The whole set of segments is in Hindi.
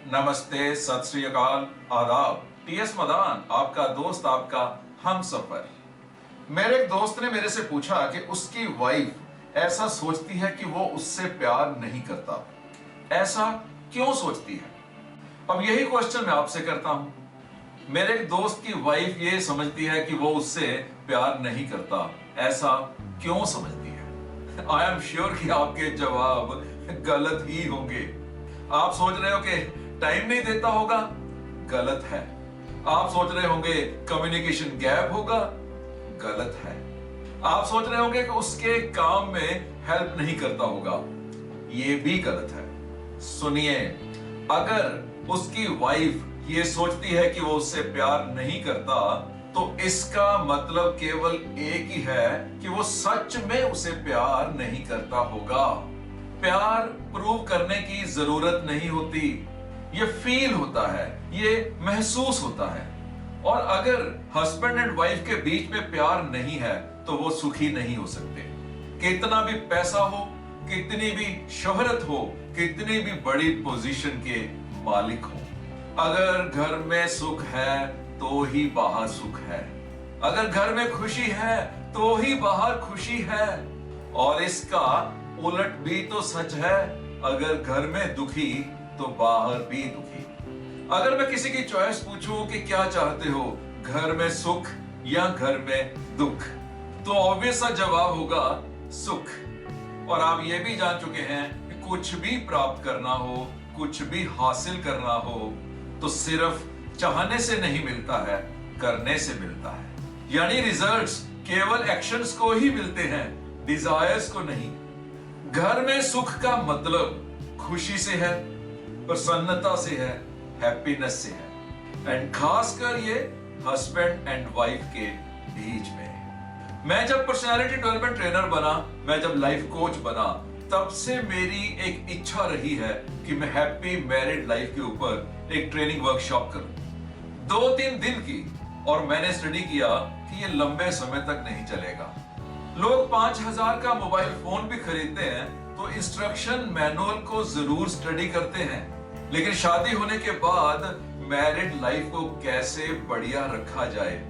नमस्ते, सत श्री अकाल, आदाब। टीएस मदान, आपका दोस्त, आपका हम सफर। मेरे एक दोस्त ने मेरे से पूछा कि उसकी वाइफ ऐसा सोचती है कि वो उससे प्यार नहीं करता। ऐसा क्यों सोचती है? अब यही क्वेश्चन मैं आपसे करता हूं। मेरे एक दोस्त की वाइफ ये समझती है कि वो उससे प्यार नहीं करता। ऐसा क्यों समझती है? आई एम श्योर कि आपके जवाब गलत ही होंगे। आप सोच रहे हो कि टाइम नहीं देता होगा, गलत है। आप सोच रहे होंगे कम्युनिकेशन गैप होगा, गलत है। आप सोच रहे होंगे कि उसके काम में हेल्प नहीं करता होगा, ये भी गलत है। सुनिए, अगर उसकी वाइफ ये सोचती है कि वो उससे प्यार नहीं करता, तो इसका मतलब केवल एक ही है कि वो सच में उसे प्यार नहीं करता होगा। प्यार प्रूव करने की जरूरत नहीं होती, ये फील होता है, ये महसूस होता है। और अगर हस्बैंड एंड वाइफ के बीच में प्यार नहीं है तो वो सुखी नहीं हो सकते। कितना भी पैसा हो, कितनी भी शोहरत हो, कितनी भी बड़ी पोजीशन के मालिक हो, अगर घर में सुख है तो ही बाहर सुख है। अगर घर में खुशी है तो ही बाहर खुशी है। और इसका उलट भी तो सच है, अगर घर में दुखी तो बाहर भी दुखी। अगर मैं किसी की चॉइस पूछूं कि क्या चाहते हो, घर में सुख या घर में दुख, तो ऑब्वियस सा जवाब होगा सुख। और आप ये भी जान चुके हैं कि कुछ भी प्राप्त करना हो, कुछ भी हासिल करना हो, तो सिर्फ चाहने से नहीं मिलता है, करने से मिलता है। यानी रिजल्ट्स केवल एक्शंस को ही मिलते हैं, डिजायर्स को नहीं। घर में सुख का मतलब खुशी से है, प्रसन्नता से है, हैप्पीनेस से है। एंड खासकर ये हस्बैंड एंड वाइफ के बीच में। मैं जब पर्सनालिटी डेवलपमेंट ट्रेनर बना, मैं जब लाइफ कोच बना, तब से मेरी एक इच्छा रही है कि मैं हैप्पी मैरिड लाइफ के ऊपर एक ट्रेनिंग वर्कशॉप करूं। 2-3 दिन की, और मैंने स्टडी किया कि ये लंबे समय तक नहीं चलेगा। लोग 5000 का मोबाइल फोन भी खरीदते हैं तो इंस्ट्रक्शन मैनुअल को जरूर स्टडी करते हैं, लेकिन शादी होने के बाद मैरिड लाइफ को कैसे बढ़िया रखा जाए,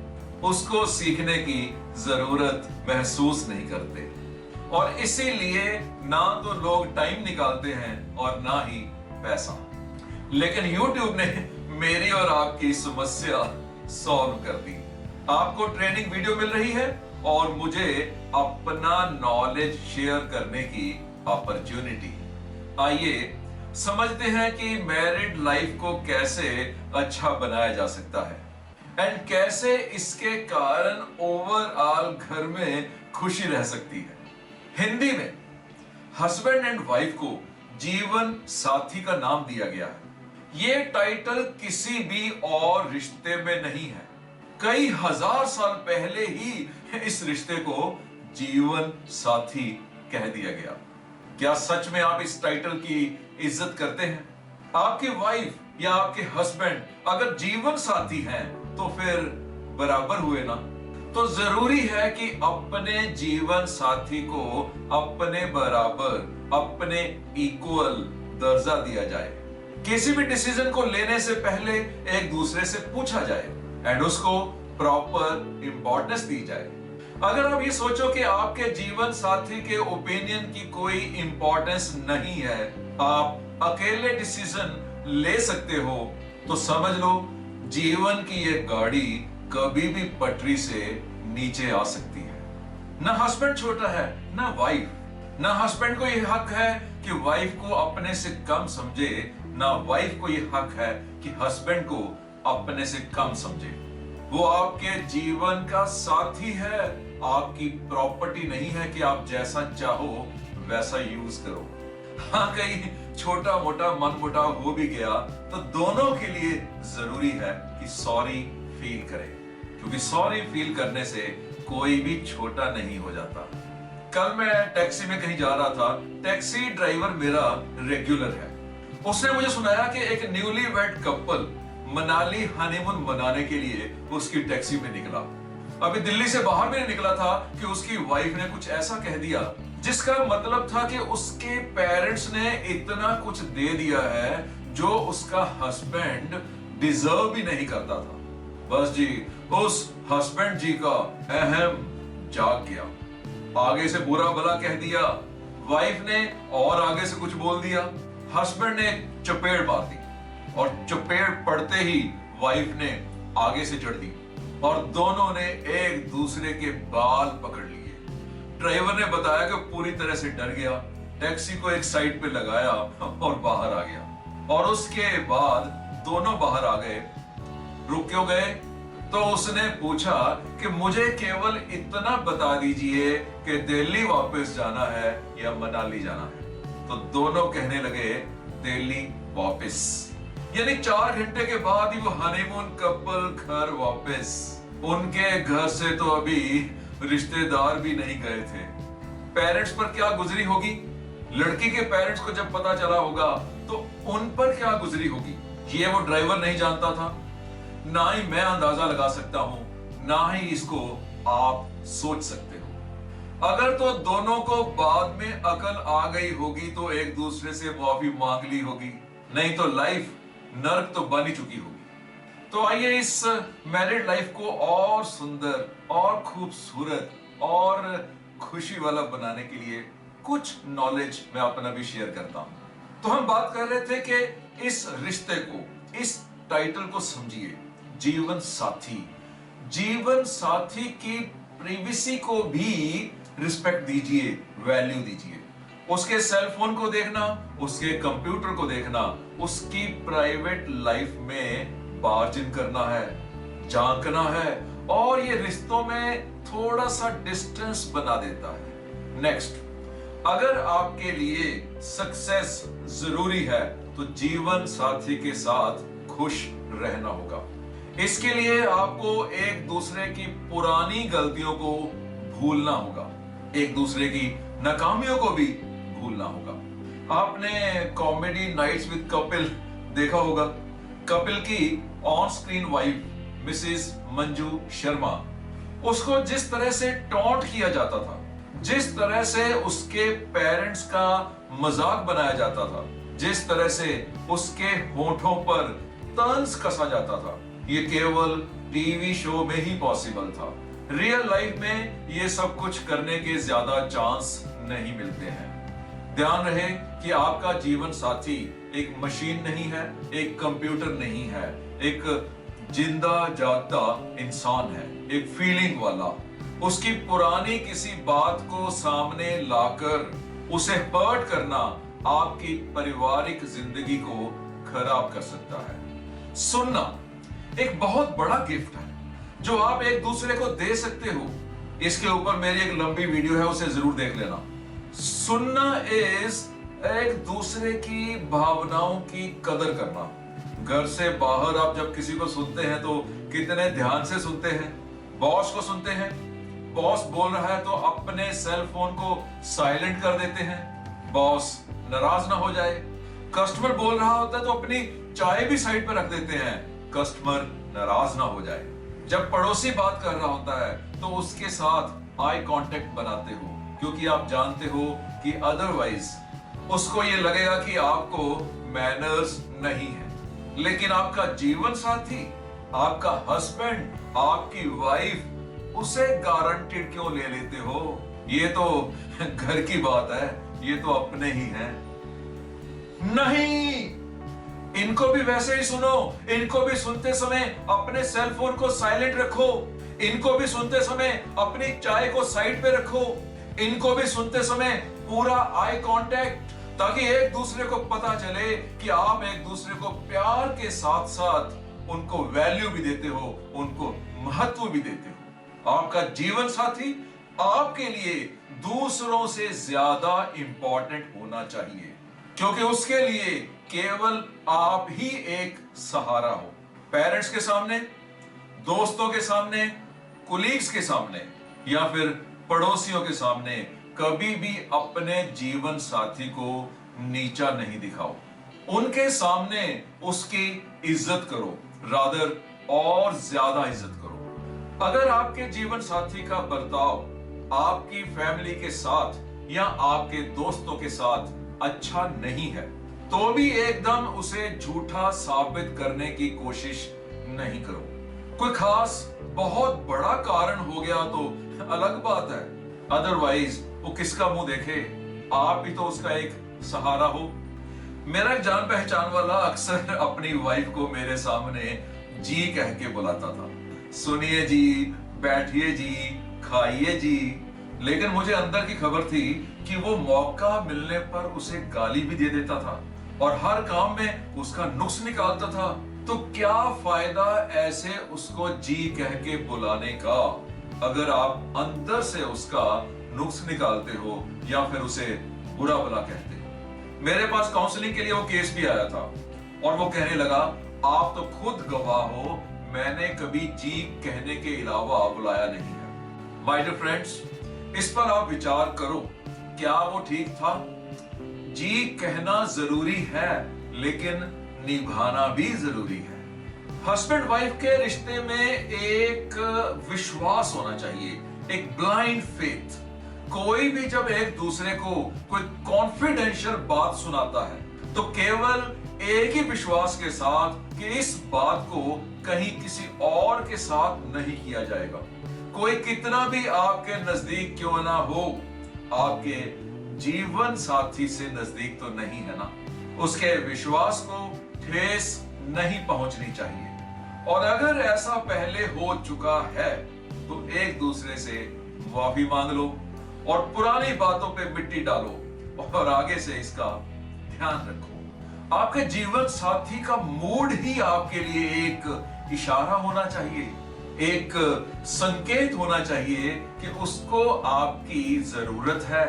उसको सीखने की जरूरत महसूस नहीं करते। और इसीलिए ना तो लोग टाइम निकालते हैं और ना ही पैसा। लेकिन YouTube ने मेरी और आपकी समस्या सॉल्व कर दी। आपको ट्रेनिंग वीडियो मिल रही है और मुझे अपना नॉलेज शेयर करने की अपॉर्चुनिटी। आइए समझते हैं कि मैरिड लाइफ को कैसे अच्छा बनाया जा सकता है एंड कैसे इसके कारण ओवरऑल घर में खुशी रह सकती है। हिंदी में हस्बैंड एंड वाइफ को जीवन साथी का नाम दिया गया है। यह टाइटल किसी भी और रिश्ते में नहीं है। कई हजार साल पहले ही इस रिश्ते को जीवन साथी कह दिया गया। क्या सच में आप इस टाइटल की इज्जत करते हैं? आपकी वाइफ या आपके हस्बैंड अगर जीवन साथी हैं तो फिर बराबर हुए ना। तो जरूरी है कि अपने जीवन साथी को अपने बराबर, अपने इक्वल दर्जा दिया जाए। किसी भी डिसीजन को लेने से पहले एक दूसरे से पूछा जाए एंड उसको प्रॉपर इंपॉर्टेंस दी जाए। अगर आप ये सोचो कि आपके जीवन साथी के ओपिनियन की कोई इंपॉर्टेंस नहीं है, आप अकेले डिसीजन ले सकते हो, तो समझ लो जीवन की ये गाड़ी कभी भी पटरी से नीचे आ सकती है। ना हस्बैंड छोटा है, ना वाइफ। ना हस्बैंड को ये हक है कि वाइफ को अपने से कम समझे, ना वाइफ को ये हक है कि हस्बैंड को अपने से कम समझे। वो आपके जीवन का साथी है, आपकी प्रॉपर्टी नहीं है कि आप जैसा चाहो वैसा यूज करो। हाँ, कहीं छोटा मोटा मन मुटाव हो भी गया तो दोनों के लिए जरूरी है कि सॉरी फील करें, क्योंकि सॉरी फील करने से कोई भी छोटा नहीं हो जाता। कल मैं टैक्सी में कहीं जा रहा था, टैक्सी ड्राइवर मेरा रेगुलर है। उसने मुझे सुनाया कि एक newly wed couple Manali honeymoon मनाने के लिए उसकी टैक्सी में निकला। अभी दिल्ली से बाहर भी नहीं निकला था कि उसकी वाइफ ने कुछ ऐसा कह दिया जिसका मतलब था कि उसके पेरेंट्स ने इतना कुछ दे दिया है जो उसका हस्बैंड डिजर्व भी नहीं करता था। बस जी, उस हस्बैंड जी का अहम जाग गया। आगे से बुरा भला कह दिया, वाइफ ने और आगे से कुछ बोल दिया। हस्बैंड ने चपेड़ मार दी और चपेड़ पड़ते ही वाइफ ने आगे से चढ़ दी और दोनों ने एक दूसरे के बाल पकड़ लिए। ड्राइवर ने बताया कि पूरी तरह से डर गया, टैक्सी को एक साइड पे लगाया और बाहर आ गया। और उसके बाद दोनों बाहर आ गए। रुक क्यों गए? तो उसने पूछा कि मुझे केवल इतना बता दीजिए कि दिल्ली वापस जाना है या मनाली जाना है। तो दोनों कहने लगे दिल्ली वापस। यानी 4 घंटे के बाद ही वो हनीमून कपल घर वापस। उनके घर से तो अभी रिश्तेदार भी नहीं गए थे। पेरेंट्स पर क्या गुजरी होगी? लड़की के पेरेंट्स को जब पता चला होगा तो उन पर क्या गुजरी होगी? ये वो ड्राइवर नहीं जानता था, ना ही मैं अंदाजा लगा सकता हूं, ना ही इसको आप सोच सकते हो। अगर तो दोनों को बाद में अकल आ गई होगी तो एक दूसरे से माफी मांग ली होगी, नहीं तो लाइफ नर्क तो बन ही चुकी होगी। तो आइए इस मैरिड लाइफ को और सुंदर और खूबसूरत और खुशी वाला बनाने के लिए कुछ नॉलेज मैं अपना भी शेयर करता हूं। तो हम बात कर रहे थे कि इस रिश्ते को, इस टाइटल को समझिए, जीवन साथी। जीवन साथी की प्रिवेसी को भी रिस्पेक्ट दीजिए, वैल्यू दीजिए। उसके सेल फोन को देखना, उसके कंप्यूटर को देखना, उसकी प्राइवेट लाइफ में बार्जिन करना है, झांकना है और ये रिश्तों में थोड़ा सा डिस्टेंस बना देता है। नेक्स्ट, अगर आपके लिए सक्सेस जरूरी है तो जीवन साथी के साथ खुश रहना होगा। इसके लिए आपको एक दूसरे की पुरानी गलतियों को भूलना होगा, एक दूसरे की नाकामियों को भी भूलना होगा। आपने कॉमेडी नाइट्स विद कपिल देखा होगा। कपिल की on screen wife Mrs Manju Sharma, उसको जिस तरह से टॉन्ट किया जाता था, जिस तरह से उसके पेरेंट्स का मजाक बनाया जाता था, जिस तरह से उसके होठों पर तंज कसा जाता था, ये केवल टीवी शो में ही पॉसिबल था। रियल लाइफ में ये सब कुछ करने के ज्यादा चांस नहीं मिलते हैं। ध्यान रहे कि आपका जीवन साथी एक मशीन नहीं है, एक कंप्यूटर नहीं है, एक जिंदा जागता इंसान है, एक फीलिंग वाला। उसकी पुरानी किसी बात को सामने लाकर उसे हर्ट करना आपकी पारिवारिक जिंदगी को खराब कर सकता है। सुनना एक बहुत बड़ा गिफ्ट है जो आप एक दूसरे को दे सकते हो। इसके ऊपर मेरी एक लंबी वीडियो है, उसे जरूर देख लेना। सुनना इज एक दूसरे की भावनाओं की कदर करना। घर से बाहर आप जब किसी को सुनते हैं तो कितने ध्यान से सुनते हैं। बॉस को सुनते हैं, बॉस बोल रहा है तो अपने सेल फोन को साइलेंट कर देते हैं, बॉस नाराज ना हो जाए। कस्टमर बोल रहा होता है तो अपनी चाय भी साइड पर रख देते हैं, कस्टमर नाराज ना हो जाए। जब पड़ोसी बात कर रहा होता है तो उसके साथ आई कांटेक्ट बनाते हो, क्योंकि आप जानते हो कि अदरवाइज उसको ये लगेगा कि आपको मैनर्स नहीं है। लेकिन आपका जीवन साथी, आपका हस्बैंड, आपकी वाइफ, उसे गारंटेड क्यों ले लेते हो? ये तो घर की बात है, ये तो अपने ही हैं। नहीं, इनको भी वैसे ही सुनो। इनको भी सुनते समय अपने सेल फोन को साइलेंट रखो। इनको भी सुनते समय अपनी चाय को साइड पे रखो। इनको भी सुनते समय पूरा आई कांटेक्ट, ताकि एक दूसरे को पता चले कि आप एक दूसरे को प्यार के साथ साथ उनको वैल्यू भी देते हो, उनको महत्व भी देते हो। आपका जीवन साथी आपके लिए दूसरों से ज्यादा इंपॉर्टेंट होना चाहिए, क्योंकि उसके लिए केवल आप ही एक सहारा हो। पेरेंट्स के सामने, दोस्तों के सामने, कुलीग्स के सामने या फिर पड़ोसियों के सामने कभी भी अपने जीवन साथी को नीचा नहीं दिखाओ। उनके सामने उसकी इज्जत करो, रादर और ज्यादा इज्जत करो। अगर आपके जीवन साथी का बर्ताव आपकी फैमिली के साथ या आपके दोस्तों के साथ अच्छा नहीं है तो भी एकदम उसे झूठा साबित करने की कोशिश नहीं करो। कोई खास बहुत बड़ा कारण हो गया तो अलग बात है, अदरवाइज वो किसका मुंह देखे, आप भी तो उसका एक सहारा हो। मेरा एक जान पहचान वाला अक्सर अपनी वाइफ को मेरे सामने जी कह के बुलाता था, सुनिए जी, बैठिए जी, खाइए जी। लेकिन मुझे अंदर की खबर थी कि वो मौका मिलने पर उसे गाली भी दे देता था और हर काम में उसका नुक्स निकालता था। तो क्या फायदा ऐसे उसको जी कह के बुलाने का, अगर आप अंदर से उसका नुक्स निकालते हो या फिर उसे बुरा भला कहते हो। मेरे पास काउंसलिंग के लिए वो केस भी आया था और वो कहने लगा, आप तो खुद गवाह हो, मैंने कभी जी कहने के अलावा बुलाया नहीं है। माय डियर फ्रेंड्स, इस पर आप विचार करो, क्या वो ठीक था? जी कहना जरूरी है लेकिन निभाना भी जरूरी है। हस्बैंड वाइफ के रिश्ते में एक विश्वास होना चाहिए, एक ब्लाइंड फेथ। कोई भी जब एक दूसरे को कोई कॉन्फिडेंशियल बात सुनाता है तो केवल एक ही विश्वास के साथ कि इस बात को कहीं किसी और के साथ नहीं किया जाएगा। कोई कितना भी आपके नजदीक क्यों ना हो, आपके जीवन साथी से नजदीक तो नहीं है ना, उसके विश्वास को ठेस नहीं पहुंचनी चाहिए। और अगर ऐसा पहले हो चुका है तो एक दूसरे से माफी मांग लो और पुरानी बातों पे मिट्टी डालो और आगे से इसका ध्यान रखो। आपके जीवन साथी का मूड ही आपके लिए एक इशारा होना चाहिए, एक संकेत होना चाहिए कि उसको आपकी जरूरत है।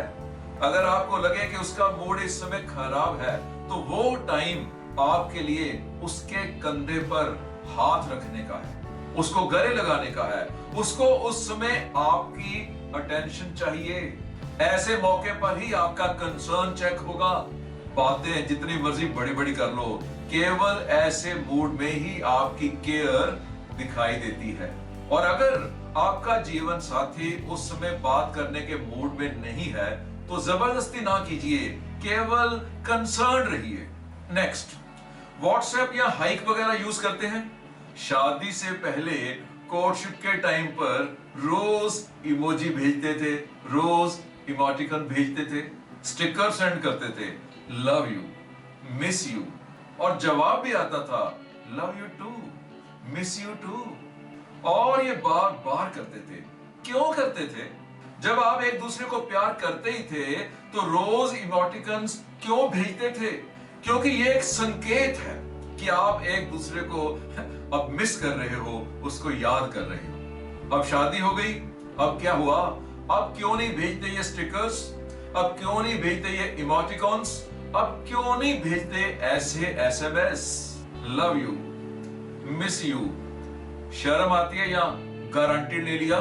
अगर आपको लगे कि उसका मूड इस समय खराब है तो वो टाइम आपके लिए उसके कंधे पर हाथ रखने का है, उसको गले लगाने का है, उसको उस समय आपकी अटेंशन चाहिए। ऐसे मौके पर ही आपका कंसर्न चेक होगा। बातें जितनी मर्जी बड़ी बड़ी कर लो, केवल ऐसे मूड में ही आपकी केयर दिखाई देती है। और अगर आपका जीवन साथी उस समय बात करने के मूड में नहीं है तो जबरदस्ती ना कीजिए, केवल कंसर्न रहिए। नेक्स्ट, व्हाट्सएप या हाइक वगैरह यूज करते हैं? शादी से पहले कोर्टशिप के टाइम पर रोज इमोजी भेजते थे, रोज इमोटिकॉन भेजते थे, स्टिकर सेंड करते थे, लव यू, मिस यू, और जवाब भी आता था love you too, miss you too. और ये बार बार करते थे। क्यों करते थे? जब आप एक दूसरे को प्यार करते ही थे तो रोज इमोटिकॉन्स क्यों भेजते थे? क्योंकि ये एक संकेत है कि आप एक दूसरे को अब मिस कर रहे हो, उसको याद कर रहे हो। अब शादी हो गई, अब क्या हुआ? अब क्यों नहीं भेजते ये स्टिकर्स? अब क्यों नहीं भेजते ये इमोटिकॉन्स? अब क्यों नहीं भेजते ऐसे SMS? Love you, miss you. शर्म आती है या गारंटी ले लिया?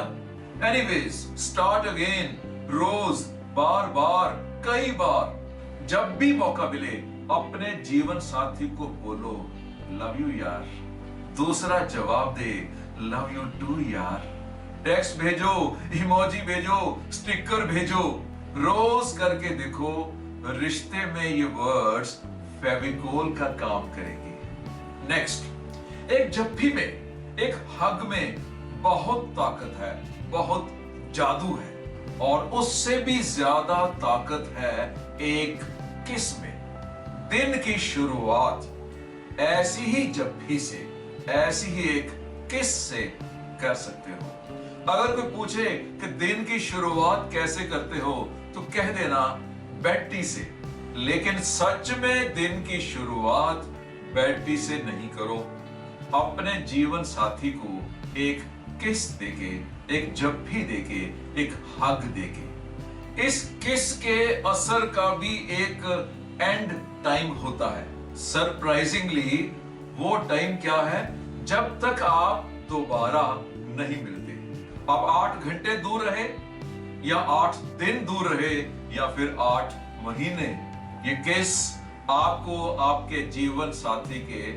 एनीवेज, स्टार्ट अगेन, रोज, बार बार, कई बार, जब भी मौका मिले अपने जीवन साथी को बोलो लव यू यार। दूसरा जवाब दे लव यू टू यार। टेक्स्ट भेजो, इमोजी भेजो, स्टिकर भेजो, रोज करके देखो, रिश्ते में ये वर्ड्स फेविकोल का काम करेंगे। नेक्स्ट, एक जप्फी में, एक हग में बहुत ताकत है, बहुत जादू है, और उससे भी ज्यादा ताकत है एक किस में। दिन की शुरुआत ऐसी ही जप्फी से, ऐसी ही एक किस से कर सकते हो। अगर कोई पूछे कि दिन की शुरुआत कैसे करते हो तो कह देना बेटी से। लेकिन सच में दिन की शुरुआत बेटी से नहीं करो, अपने जीवन साथी को एक किस देके, एक जप्फी देके, एक हग देके। इस किस के असर का भी एक एंड टाइम होता है। सरप्राइजिंगली वो टाइम क्या है? जब तक आप दोबारा नहीं मिलते। आप 8 घंटे दूर रहे या 8 दिन दूर रहे या फिर 8 महीने, ये किस आपको आपके जीवन साथी के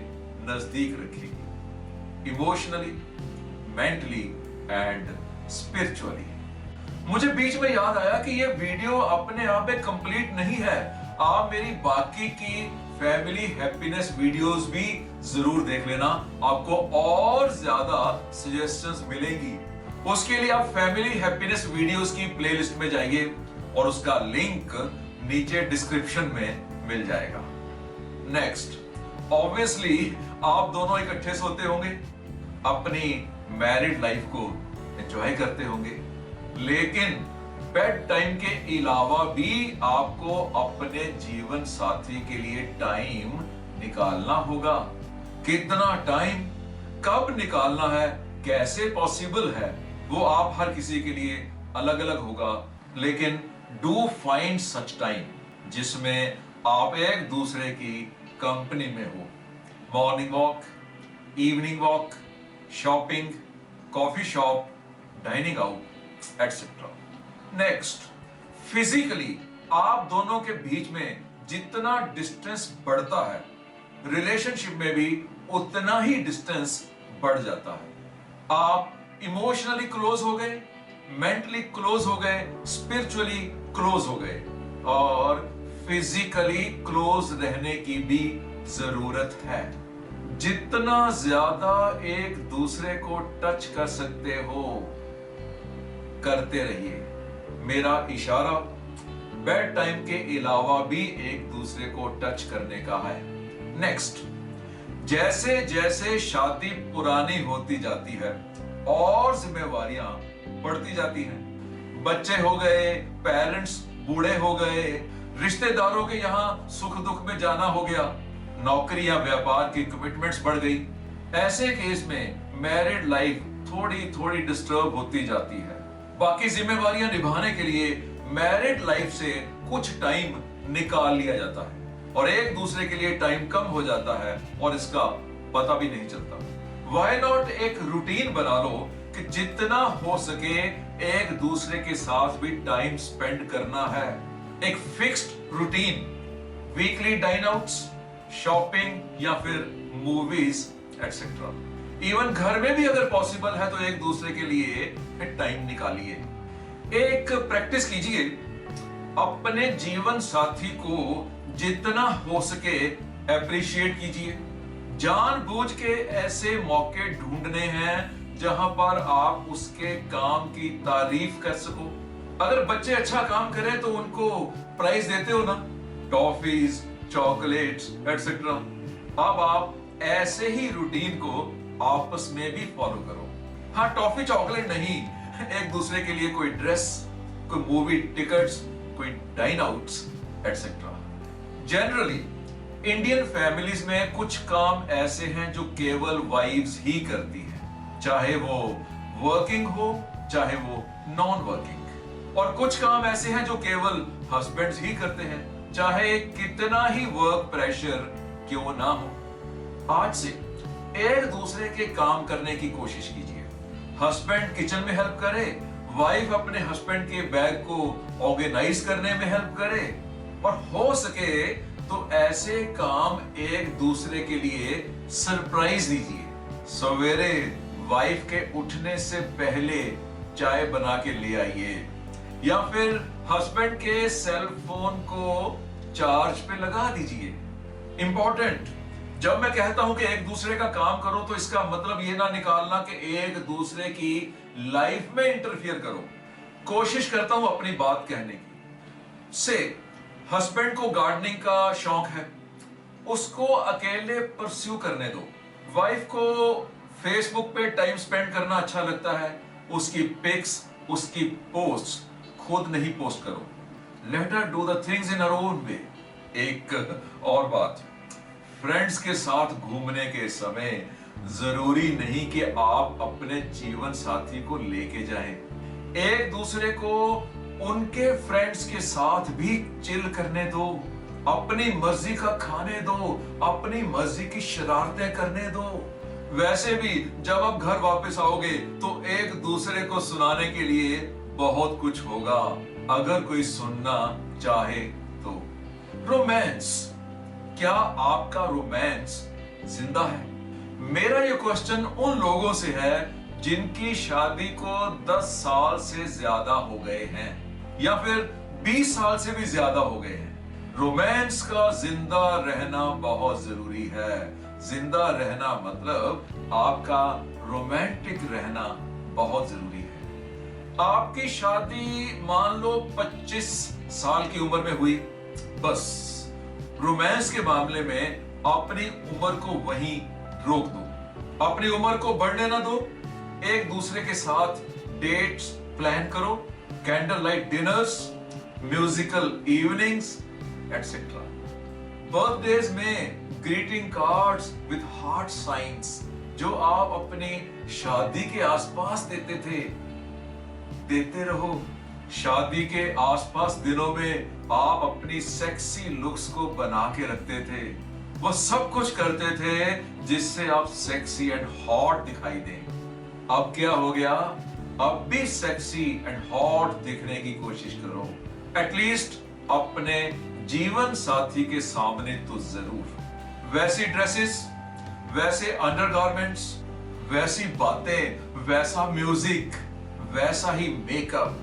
नजदीक रखेगी, इमोशनली, मेंटली एंड स्पिरिचुअली। मुझे बीच में याद आया कि ये वीडियो अपने आप में कंप्लीट नहीं है, आप मेरी बाकी की फैमिली हैप्पीनेस वीडियोस भी जरूर देख लेना, आपको और ज्यादा सजेशंस मिलेंगी। उसके लिए आप फैमिली हैप्पीनेस वीडियोस की प्लेलिस्ट में जाइए और उसका लिंक नीचे डिस्क्रिप्शन में मिल जाएगा। नेक्स्ट, ऑब्वियसली आप दोनों इकट्ठे सोते होंगे, अपनी मैरिड लाइफ को एंजॉय करते होंगे, लेकिन बेड टाइम के अलावा भी आपको अपने जीवन साथी के लिए टाइम निकालना होगा। कितना टाइम, कब निकालना है, कैसे पॉसिबल है, वो आप हर किसी के लिए अलग अलग होगा, लेकिन डू फाइंड सच टाइम जिसमें आप एक दूसरे की कंपनी में हो। Morning walk, evening walk, shopping, coffee shop, dining out etcetera. Next, physically आप दोनों के बीच में जितना डिस्टेंस बढ़ता है, रिलेशनशिप में भी उतना ही डिस्टेंस बढ़ जाता है। आप इमोशनली क्लोज हो गए, मेंटली क्लोज हो गए, स्पिरिचुअली क्लोज हो गए, और फिजिकली क्लोज रहने की भी जरूरत है। जितना ज्यादा एक दूसरे को टच कर सकते हो करते रहिए। मेरा इशारा बेड टाइम के अलावा भी एक दूसरे को टच करने का है। नेक्स्ट, जैसे जैसे शादी पुरानी होती जाती है और जिम्मेवारियां बढ़ती जाती हैं, बच्चे हो गए, पेरेंट्स बूढ़े हो गए, रिश्तेदारों के यहां सुख दुख में जाना हो गया, नौकरी या व्यापार की कमिटमेंट्स बढ़ गई, ऐसे केस में मैरिड लाइफ थोड़ी थोड़ी डिस्टर्ब होती जाती है। बाकी जिम्मेवारियां निभाने के लिए मैरिड लाइफ से कुछ टाइम निकाल लिया जाता है और एक दूसरे के लिए टाइम कम हो जाता है और इसका पता भी नहीं चलता। व्हाई नॉट एक रूटीन बना लो कि जितना हो सके एक दूसरे के साथ भी टाइम स्पेंड करना है। एक fixed routine, weekly dine outs, shopping या फिर मूवीज एटसेट्रा। इवन घर में भी अगर पॉसिबल है तो एक दूसरे के लिए टाइम निकालिए। एक प्रैक्टिस कीजिए, अपने जीवन साथी को जितना हो सके अप्रिशिएट कीजिए। जानबूझ के ऐसे मौके ढूंढने हैं जहां पर आप उसके काम की तारीफ कर सको। अगर बच्चे अच्छा काम करें तो उनको प्राइज देते हो ना, टॉफीज, चॉकलेट्स एटसेट्रा। अब आप ऐसे ही रूटीन को आपस में भी फॉलो करो। हाँ, टॉफी चॉकलेट नहीं, एक दूसरे के लिए कोई ड्रेस, कोई मूवी टिकट्स, कोई dine outs etcetera. Generally Indian families में कुछ काम ऐसे हैं जो केवल वाइफ्स ही करती हैं, चाहे वो वर्किंग हो चाहे वो नॉन वर्किंग, और कुछ काम ऐसे हैं जो केवल हस्बैंड्स ही करते हैं, चाहे कितना ही वर्क प्रेशर क्यों ना हो। आज से एक दूसरे के काम करने की कोशिश कीजिए। हस्बैंड किचन में हेल्प करे, वाइफ अपने हस्बैंड के बैग को ऑर्गेनाइज करने में हेल्प करे, और हो सके तो ऐसे काम एक दूसरे के लिए सरप्राइज दीजिए। सवेरे वाइफ के उठने से पहले चाय बना के ले आइए, या फिर हस्बैंड के सेल फोन को चार्ज पे लगा दीजिए। इंपॉर्टेंट, जब मैं कहता हूं कि एक दूसरे का काम करो तो इसका मतलब ये ना निकालना कि एक दूसरे की लाइफ में इंटरफियर करो। कोशिश करता हूं अपनी बात कहने की। से हस्बैंड को गार्डनिंग का शौक है, उसको अकेले परस्यू करने दो। वाइफ को फेसबुक पे टाइम स्पेंड करना अच्छा लगता है, उसकी पिक्स, उसकी पोस्ट खुद नहीं पोस्ट करो। Let her do the things in her own way. एक और बात, फ्रेंड्स के साथ घूमने के समय जरूरी नहीं कि आप अपने जीवन साथी को लेके जाएं। एक दूसरे को उनके फ्रेंड्स के साथ भी चिल करने दो, अपनी मर्जी का खाने दो, अपनी मर्जी की शरारतें करने दो। वैसे भी जब आप घर वापस आओगे तो एक दूसरे को सुनाने के लिए बहुत कुछ होगा, अगर कोई सुनना चाहे तो। रोमांस, क्या आपका रोमांस जिंदा है? मेरा ये क्वेश्चन उन लोगों से है जिनकी शादी को 10 साल से ज्यादा हो गए हैं या फिर 20 साल से भी ज्यादा हो गए हैं। रोमांस का जिंदा रहना बहुत जरूरी है। जिंदा रहना मतलब आपका रोमांटिक रहना बहुत जरूरी है। आपकी शादी मान लो 25 साल की उम्र में हुई, बस रोमांस के मामले में अपनी उम्र को वहीं रोक दो, अपनी उम्र को बढ़ने ना दो। एक दूसरे के साथ डेट्स प्लान करो, candle light dinners, musical evenings etcetera. Birthdays में greeting cards with heart signs जो आप अपनी शादी के आसपास देते थे, देते रहो। शादी के आसपास दिनों में आप अपनी सेक्सी लुक्स को बना के रखते थे। वो सब कुछ करते थे जिससे आप सेक्सी एंड हॉट दिखाई दें। अब क्या हो गया? अब भी सेक्सी एंड हॉट दिखने की कोशिश करो, एटलीस्ट अपने जीवन साथी के सामने तो जरूर। वैसी ड्रेसेस, वैसे अंडरगारमेंट्स, वैसी बातें, वैसा म्यूजिक, वैसा ही मेकअप,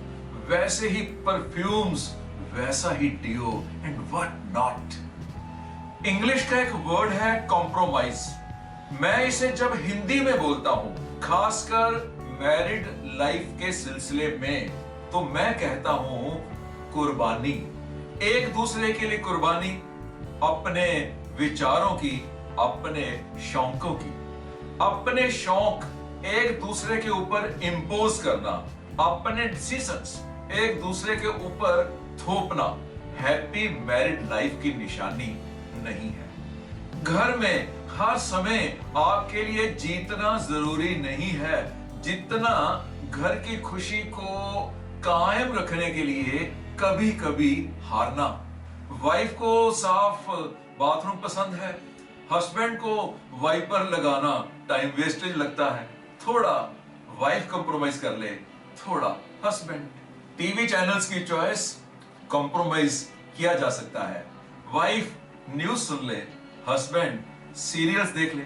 वैसे ही परफ्यूम्स, वैसा ही deo and what not. English का एक वर्ड है कॉम्प्रोमाइज। मैं इसे जब हिंदी में बोलता हूं, खासकर मैरिड लाइफ के सिलसिले में, तो मैं कहता हूं कुर्बानी। एक दूसरे के लिए कुर्बानी, अपने विचारों की, अपने शौकों की। अपने शौक एक दूसरे के ऊपर इंपोज करना, अपने डिसीजंस एक दूसरे के ऊपर थोपना हैप्पी मैरिड लाइफ की निशानी नहीं है। घर में हर समय आपके लिए जीतना जरूरी नहीं है, जितना घर की खुशी को कायम रखने के लिए कभी कभी हारना। वाइफ को साफ बाथरूम पसंद है, हस्बैंड को वाइपर लगाना टाइम वेस्टेज लगता है। थोड़ा वाइफ कंप्रोमाइज कर ले, थोड़ा हस्बैंड। टीवी चैनल्स की चॉइस कंप्रोमाइज किया जा सकता है। वाइफ न्यूज सुन ले, हस्बैंड सीरियल्स देख ले।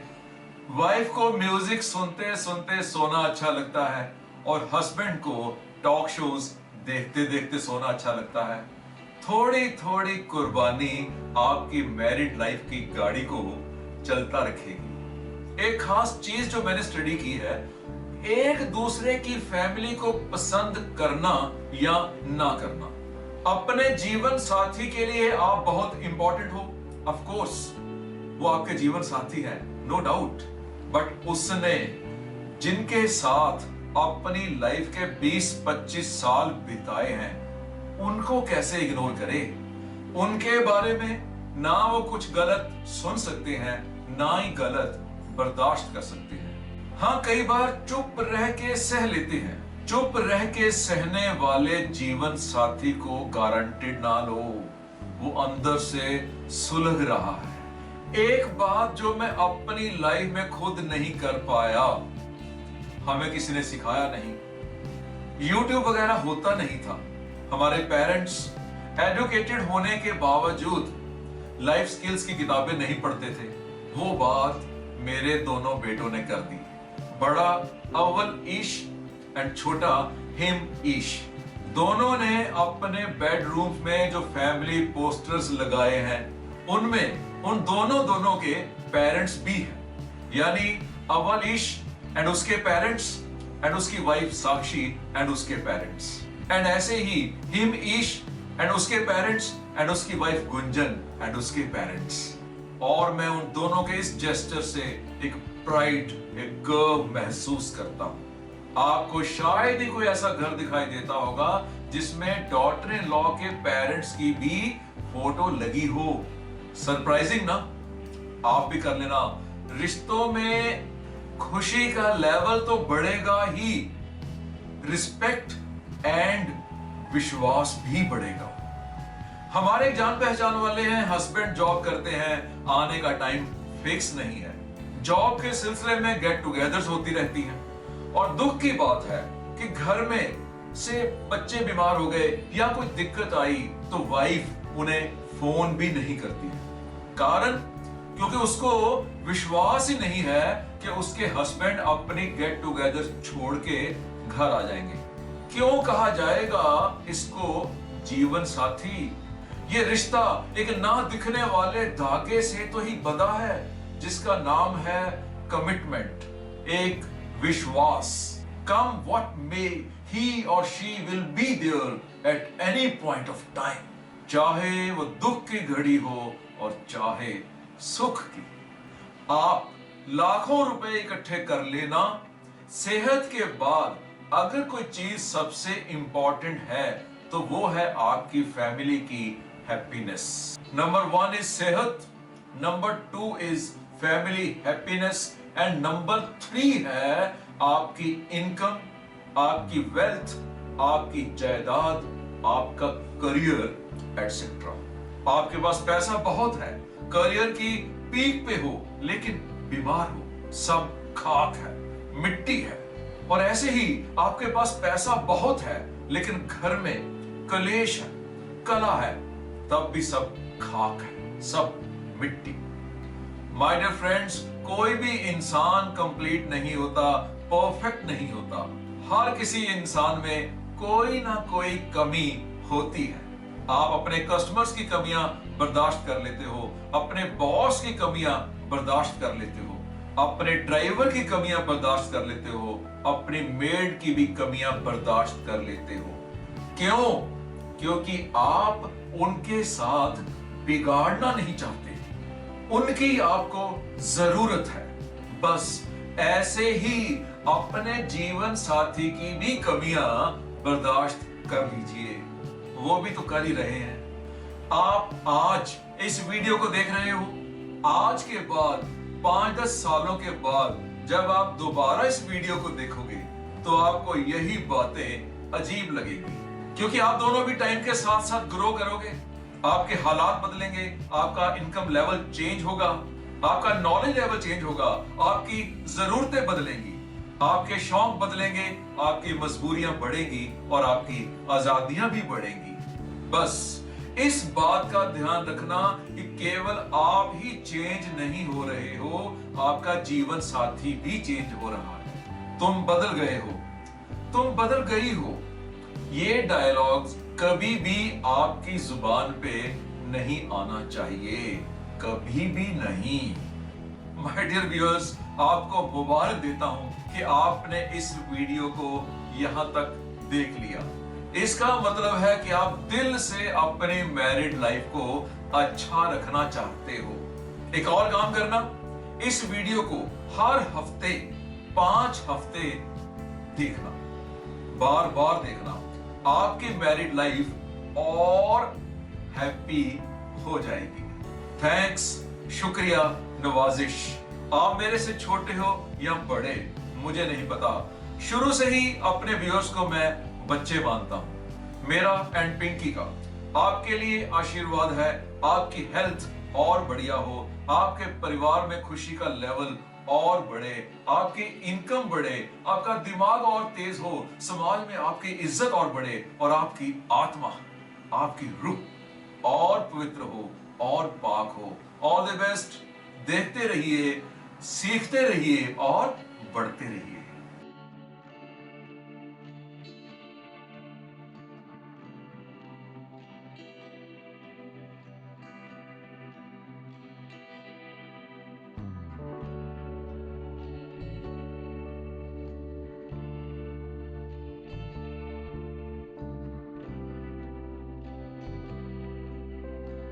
वाइफ को म्यूजिक सुनते सुनते सोना अच्छा लगता है और हस्बैंड को टॉक शोज देखते देखते सोना अच्छा लगता है। थोड़ी थोड़ी कुर्बानी आपकी मैरिड लाइफ की गाड़ी को चलता रखेगी। एक खास चीज जो मैंने स्टडी की है, एक दूसरे की फैमिली को पसंद करना या ना करना। अपने जीवन साथी के लिए आप बहुत इंपॉर्टेंट हो, ऑफ कोर्स वो आपके जीवन साथी है, नो डाउट। बट उसने जिनके साथ अपनी लाइफ के 20-25 साल बिताए हैं, उनको कैसे इग्नोर करें? उनके बारे में ना वो कुछ गलत सुन सकते हैं, ना ही गलत बर्दाश्त कर सकते हैं। हाँ, कई बार चुप रह के सह लेते हैं। चुप रह के सहने वाले जीवन साथी को गारंटेड ना लो, वो अंदर से सुलग रहा है। एक बात जो मैं अपनी लाइफ में खुद नहीं कर पाया, हमें किसी ने सिखाया नहीं, यूट्यूब वगैरह होता नहीं था। हमारे पेरेंट्स एजुकेटेड होने के बावजूद लाइफ स्किल्स की किताबें नहीं पढ़ते थे। वो बात मेरे दोनों बेटों ने कर दी। बड़ा अव्वल ईश एंड छोटा हिम ईश, दोनों ने अपने बेडरूम में जो फैमिली पोस्टर्स लगाए हैं, उनमें उन दोनों के पेरेंट्स भी हैं। यानी अव्वल ईश एंड उसके पेरेंट्स एंड उसकी वाइफ साक्षी एंड उसके पेरेंट्स, एंड ऐसे ही हिम ईश एंड उसके पेरेंट्स एंड उसकी वाइफ गुंजन एंड उसके पेरेंट्स। और मैं उन दोनों के इस जेस्चर से एक प्राइड, एक गर्व महसूस करता हूं। आपको शायद ही कोई ऐसा घर दिखाई देता होगा जिसमें डॉटर इन लॉ के पेरेंट्स की भी फोटो लगी हो। सरप्राइजिंग ना? आप भी कर लेना। रिश्तों में खुशी का लेवल तो बढ़ेगा ही, रिस्पेक्ट एंड विश्वास भी बढ़ेगा। हमारे जान पहचान वाले हैं, हस्बैंड जॉब करते हैं, आने का टाइम फिक्स नहीं है। जॉब के सिलसिले में गेट टुगेदर्स होती रहती हैं। और दुख की बात है कि घर में से बच्चे बीमार हो गए या कोई दिक्कत आई तो वाइफ उन्हें फोन भी नहीं करती है। कारण क्योंकि उसको विश्वास ही नहीं है कि उसके हस्बैंड अपनी गेट टुगेदर छोड़ के घर आ जाएंगे। क्यों कहा जाएगा इसको जीवन साथी? ये रिश्ता एक ना दिखने वाले धागे से तो ही बंधा है, जिसका नाम है कमिटमेंट, एक विश्वास। कम व्हाट मे, ही और she will be there at any point of time, चाहे वो दुख की घड़ी हो और चाहे सुख की। आप लाखों रुपए इकट्ठे कर लेना, सेहत के बाद अगर कोई चीज सबसे इंपॉर्टेंट है तो वो है आपकी फैमिली की हैप्पीनेस। नंबर 1 इज सेहत, number 2 is family happiness and number 3 है आपकी इनकम, आपकी वेल्थ, आपकी जायदाद, आपका करियर एटसेट्रा। आपके पास पैसा बहुत है, करियर की पीक पे हो लेकिन बीमार हो, सब खाक है, मिट्टी है। और ऐसे ही आपके पास पैसा बहुत है लेकिन घर में कलेश है, कला है, तब भी सब खाक है, सब मिट्टी। माय डियर फ्रेंड्स, कोई भी इंसान कंप्लीट नहीं होता, परफेक्ट नहीं होता। हर किसी इंसान में कोई ना कोई कमी होती है। आप अपने कस्टमर्स की कमियां बर्दाश्त कर लेते हो, अपने बॉस की कमियां बर्दाश्त कर लेते हो, अपने ड्राइवर की कमियां बर्दाश्त कर लेते हो, अपनी मेड की भी कमियां बर्दाश्त कर लेते हो। क्यों? क्योंकि आप उनके साथ बिगाड़ना नहीं चाहते, उनकी आपको जरूरत है। बस ऐसे ही अपने जीवन साथी की भी कमियां बर्दाश्त कर लीजिए, वो भी तो कर ही रहे हैं। आप आज इस वीडियो को देख रहे हो, आज के बाद 5-10 सालों के बाद जब आप दोबारा इस वीडियो को देखोगे तो आपको यही बातें अजीब लगेगी, क्योंकि आप दोनों भी टाइम के साथ साथ ग्रो करोगे, आपके हालात बदलेंगे, आपका इनकम लेवल चेंज होगा, आपका नॉलेज लेवल चेंज होगा, आपकी जरूरतें बदलेंगी, आपके शौक बदलेंगे, आपकी मजबूरियां बढ़ेंगी और आपकी आजादियां भी बढ़ेंगी। बस इस बात का ध्यान रखना कि केवल आप ही चेंज नहीं हो रहे हो, आपका जीवन साथी भी चेंज हो रहा है। तुम बदल गए हो, तुम बदल गई हो। ये डायलॉग्स कभी भी आपकी जुबान पे नहीं आना चाहिए, कभी भी नहीं। माय डियर व्यूअर्स, आपको मुबारक देता हूं कि आपने इस वीडियो को यहां तक देख लिया। इसका मतलब है कि आप दिल से अपनी मैरिड लाइफ को अच्छा रखना चाहते हो। एक और काम करना, इस वीडियो को हर हफ्ते 5 हफ्ते देखना, बार बार देखना, आपकी मैरिड लाइफ और हैप्पी हो जाएगी। थैंक्स, शुक्रिया, नवाजिश। आप मेरे से छोटे हो या बड़े मुझे नहीं पता, शुरू से ही अपने व्यूअर्स को मैं बच्चे मानता हूं। मेरा एंड पिंकी का आपके लिए आशीर्वाद है, आपकी हेल्थ और बढ़िया हो, आपके परिवार में खुशी का लेवल और बढ़े, आपकी इनकम बढ़े, आपका दिमाग और तेज हो, समाज में आपकी इज्जत और बढ़े और आपकी आत्मा, आपकी रूह और पवित्र हो और पाक हो। All the best. देखते रहिए, सीखते रहिए और बढ़ते रहिए।